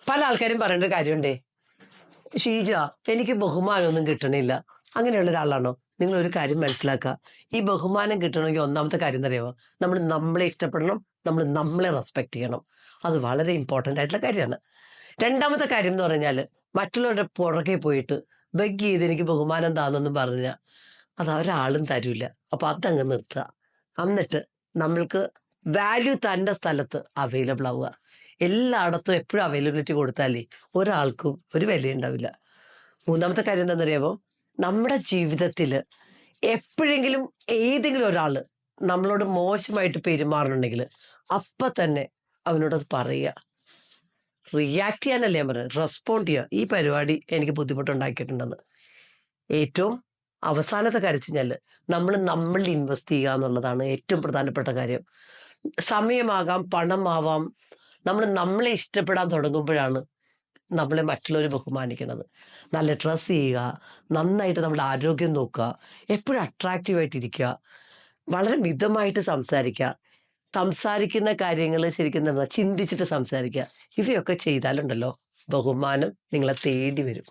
പല ആൾക്കാരും പറയേണ്ട ഒരു കാര്യമുണ്ടേ, ഷീജ എനിക്ക് ബഹുമാനമൊന്നും കിട്ടണില്ല. അങ്ങനെയുള്ള ഒരാളാണോ? നിങ്ങൾ ഒരു കാര്യം മനസ്സിലാക്കുക. ഈ ബഹുമാനം കിട്ടണമെങ്കിൽ ഒന്നാമത്തെ കാര്യം എന്നറിയാമോ? നമ്മൾ നമ്മളെ ഇഷ്ടപ്പെടണം, നമ്മൾ നമ്മളെ റെസ്പെക്ട് ചെയ്യണം. അത് വളരെ ഇമ്പോർട്ടൻ്റ് ആയിട്ടുള്ള കാര്യമാണ്. രണ്ടാമത്തെ കാര്യം എന്ന് പറഞ്ഞാൽ മറ്റുള്ളവരുടെ പുറകെ പോയിട്ട് ബെഗ് ചെയ്ത് എനിക്ക് ബഹുമാനം താന്നെന്നും പറഞ്ഞാൽ അത് ഒരാളും തരൂല. അപ്പൊ അതങ്ങ് നിർത്തുക. എന്നിട്ട് നമ്മൾക്ക് വാല്യൂ തൻ്റെ സ്ഥലത്ത് അവൈലബിൾ ആവുക. എല്ലായിടത്തും എപ്പോഴും അവൈലബിലിറ്റി കൊടുത്താലേ ഒരാൾക്കും ഒരു വിലയുണ്ടാവില്ല. മൂന്നാമത്തെ കാര്യം എന്താണെന്നറിയാമോ? നമ്മുടെ ജീവിതത്തിൽ എപ്പോഴെങ്കിലും ഏതെങ്കിലും ഒരാൾ നമ്മളോട് മോശമായിട്ട് പെരുമാറുന്നുണ്ടെങ്കിൽ അപ്പം തന്നെ അവനോടത് പറയുക. റിയാക്ട് ചെയ്യാനല്ലേ ഞാൻ പറയുന്നത്, റെസ്പോണ്ട് ചെയ്യുക. ഈ പരിപാടി എനിക്ക് ബുദ്ധിമുട്ടുണ്ടാക്കിയിട്ടുണ്ടെന്ന്. ഏറ്റവും അവസാനത്തെ കാര്യം വെച്ച് കഴിഞ്ഞാൽ നമ്മളിൽ ഇൻവെസ്റ്റ് ചെയ്യുക എന്നുള്ളതാണ് ഏറ്റവും പ്രധാനപ്പെട്ട കാര്യം. സമയമാകാം, പണമാവാം. നമ്മളെ ഇഷ്ടപ്പെടാൻ തുടങ്ങുമ്പോഴാണ് നമ്മളെ മറ്റുള്ളവർ ബഹുമാനിക്കുന്നത്. നല്ല ഡ്രസ്സ് ചെയ്യുക, നന്നായിട്ട് നമ്മുടെ ആരോഗ്യം നോക്കുക, എപ്പോഴും അട്രാക്റ്റീവായിട്ടിരിക്കുക, വളരെ മിതമായിട്ട് സംസാരിക്കുക, സംസാരിക്കുന്ന കാര്യങ്ങൾ ശരിക്കും എന്താ ചിന്തിച്ചിട്ട് സംസാരിക്കുക. ഇവയൊക്കെ ചെയ്താലുണ്ടല്ലോ ബഹുമാനം നിങ്ങളെ തേടി വരും.